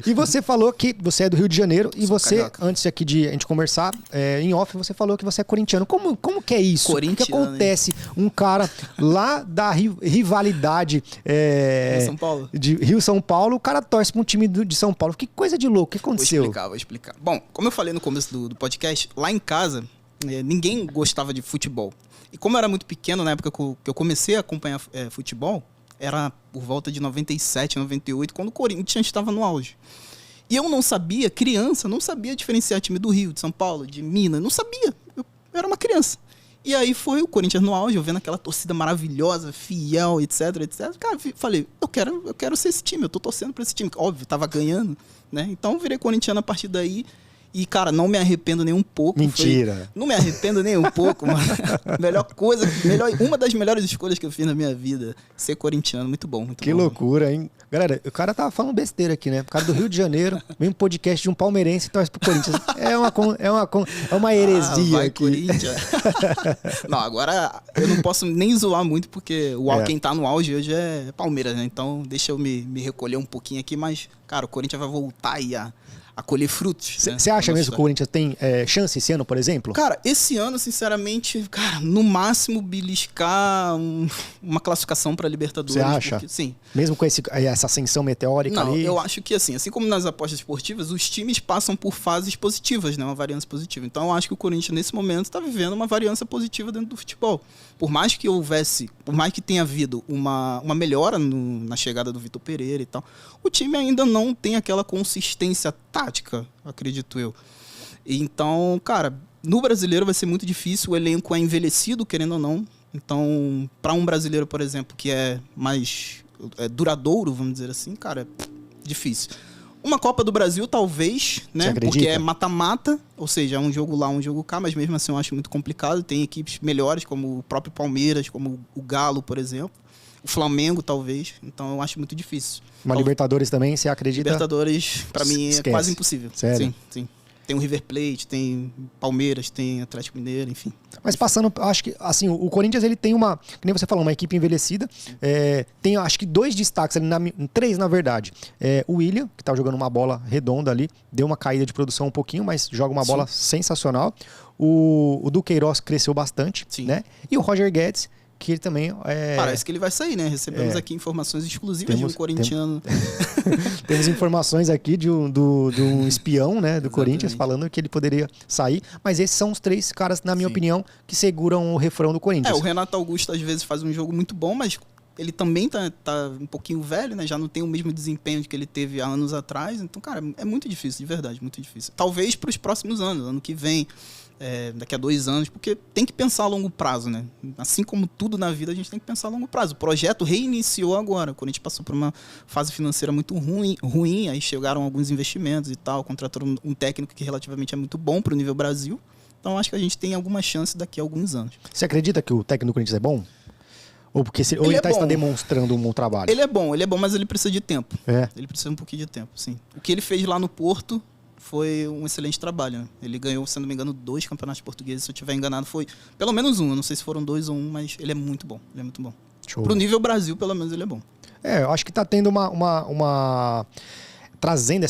E você falou que você é do Rio de Janeiro e você, carioca. antes aqui de a gente conversar, em off, você falou que você é corintiano. Como que é isso? O que acontece? Um cara lá da rivalidade São Paulo. de Rio-São Paulo, o cara torce para um time de São Paulo. Que coisa de louco, o que aconteceu? Vou explicar. Bom, como eu falei no começo do podcast, lá em casa, ninguém gostava de futebol. E como eu era muito pequeno, na época que eu comecei a acompanhar futebol, era por volta de 97, 98, quando o Corinthians estava no auge. E eu não sabia, criança, não sabia diferenciar time do Rio, de São Paulo, de Minas, não sabia. Eu era uma criança. E aí foi o Corinthians no auge, eu vendo aquela torcida maravilhosa, fiel, etc, etc. Cara, falei, eu quero ser esse time, eu tô torcendo pra esse time. Óbvio, tava ganhando, né? Então virei corintiano a partir daí. E, cara, não me arrependo nem um pouco. Mentira. Não me arrependo nem um pouco, mano. Uma das melhores escolhas que eu fiz na minha vida, ser corintiano. Muito bom, muito bom. Que loucura, hein? Galera, o cara tava falando besteira aqui, né? O cara do Rio de Janeiro, vem um podcast de um palmeirense e torce pro Corinthians. É uma heresia vai, aqui. Corinthians. Não, agora eu não posso nem zoar muito, porque quem tá no auge hoje é Palmeiras, né? Então deixa eu me recolher um pouquinho aqui, mas, cara, o Corinthians vai voltar aí a colher frutos. Você acha mesmo que o Corinthians tem chance esse ano, por exemplo? Cara, esse ano, sinceramente, no máximo beliscar uma classificação para Libertadores. Você acha? Sim. Mesmo com essa ascensão meteórica ali? Não, eu acho que assim como nas apostas esportivas, os times passam por fases positivas, né? Uma variância positiva. Então eu acho que o Corinthians, nesse momento, está vivendo uma variância positiva dentro do futebol. Por mais que tenha havido uma melhora na chegada do Vitor Pereira e tal, o time ainda não tem aquela consistência tática, acredito eu. Então, cara, no brasileiro vai ser muito difícil, o elenco é envelhecido, querendo ou não. Então, para um brasileiro, por exemplo, que é mais duradouro, vamos dizer assim, cara, é difícil. Uma Copa do Brasil, talvez, né? Porque é mata-mata, ou seja, é um jogo lá, um jogo cá, mas mesmo assim eu acho muito complicado. Tem equipes melhores, como o próprio Palmeiras, como o Galo, por exemplo. O Flamengo, talvez. Então eu acho muito difícil. Uma Libertadores também, você acredita? Libertadores, pra mim, é quase impossível. Sério? Sim, sim. Tem o River Plate, tem Palmeiras, tem Atlético Mineiro, enfim. Mas passando, acho que, assim, o Corinthians, ele tem que nem você falou, uma equipe envelhecida. Tem, acho que 2 destaques ali, 3 na verdade. O William, que tá jogando uma bola redonda ali, deu uma caída de produção um pouquinho, mas joga uma bola sensacional. O Duqueiroz cresceu bastante, né? E o Roger Guedes, que ele também Parece que ele vai sair, né? Recebemos aqui informações exclusivas de um corintiano. Temos informações aqui de um espião, né, do Corinthians, falando que ele poderia sair. Mas esses são os 3 caras, na minha opinião, que seguram o refrão do Corinthians. O Renato Augusto às vezes faz um jogo muito bom, mas ele também tá um pouquinho velho, né? Já não tem o mesmo desempenho que ele teve há anos atrás. Então, cara, é muito difícil, de verdade, muito difícil. Talvez para os próximos anos, ano que vem, daqui a 2 anos, porque tem que pensar a longo prazo, né? Assim como tudo na vida, a gente tem que pensar a longo prazo. O projeto reiniciou agora. Quando a gente passou por uma fase financeira muito ruim, aí chegaram alguns investimentos e tal, contrataram um técnico que relativamente é muito bom para o nível Brasil. Então, acho que a gente tem alguma chance daqui a alguns anos. Você acredita que o técnico do Corinthians é bom? Ou ele está demonstrando um bom trabalho? Ele é bom, mas ele precisa de tempo. Ele precisa um pouquinho de tempo, sim. O que ele fez lá no Porto foi um excelente trabalho, né? Ele ganhou, se não me engano, 2 campeonatos portugueses. Se eu estiver enganado, foi pelo menos um. Eu não sei se foram 2 ou 1, mas ele é muito bom. Ele é muito bom. Show. Pro nível Brasil, pelo menos, ele é bom. Eu acho que tá tendo trazendo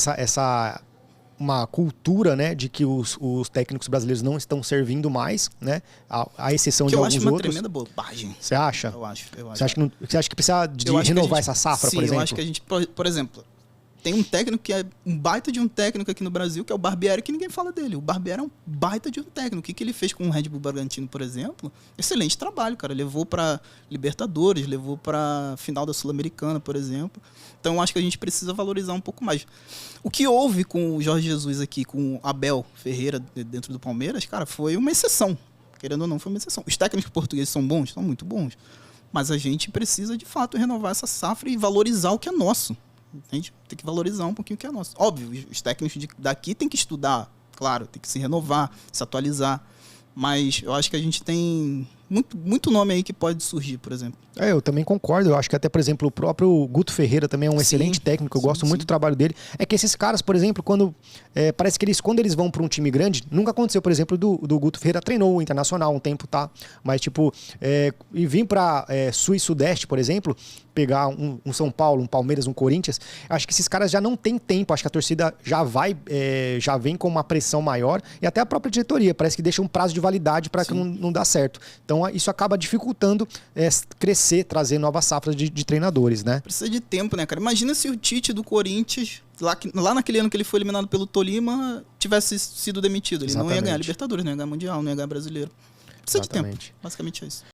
uma cultura, né, de que os técnicos brasileiros não estão servindo mais, né, à exceção de alguns outros. Eu acho uma tremenda bobagem. Você acha? Eu acho. Você acha que precisa de renovar essa safra, por exemplo? Sim, eu acho que a gente, por exemplo, tem um técnico que é um baita de um técnico aqui no Brasil, que é o Barbieri, que ninguém fala dele. O Barbieri é um baita de um técnico. O que ele fez com o Red Bull Bragantino, por exemplo? Excelente trabalho, cara. Levou para Libertadores, levou para final da Sul-Americana, por exemplo. Então, eu acho que a gente precisa valorizar um pouco mais. O que houve com o Jorge Jesus aqui, com o Abel Ferreira dentro do Palmeiras, cara, foi uma exceção. Querendo ou não, foi uma exceção. Os técnicos portugueses são bons? São muito bons. Mas a gente precisa, de fato, renovar essa safra e valorizar o que é nosso. Entende? Tem que valorizar um pouquinho o que é nosso. Óbvio, os técnicos daqui tem que estudar, claro, tem que se renovar, se atualizar. Mas eu acho que a gente tem muito nome aí que pode surgir, por exemplo. Eu também concordo. Eu acho que até, por exemplo, o próprio Guto Ferreira também é um excelente técnico. Eu gosto muito do trabalho dele. É que esses caras, por exemplo, parece que quando eles vão para um time grande, nunca aconteceu, por exemplo, do Guto Ferreira treinou o Internacional um tempo, tá? Mas, tipo, e vir para Sul e Sudeste, por exemplo, pegar um São Paulo, um Palmeiras, um Corinthians, acho que esses caras já não têm tempo, acho que a torcida já vem com uma pressão maior, e até a própria diretoria, parece que deixa um prazo de validade para que não dá certo. Então isso acaba dificultando crescer, trazer novas safras de treinadores, né? Precisa de tempo, né, cara? Imagina se o Tite do Corinthians, lá naquele ano que ele foi eliminado pelo Tolima, tivesse sido demitido. Ele não ia ganhar Libertadores, não ia ganhar Mundial, não ia ganhar Brasileiro. Precisa de tempo. Basicamente é isso.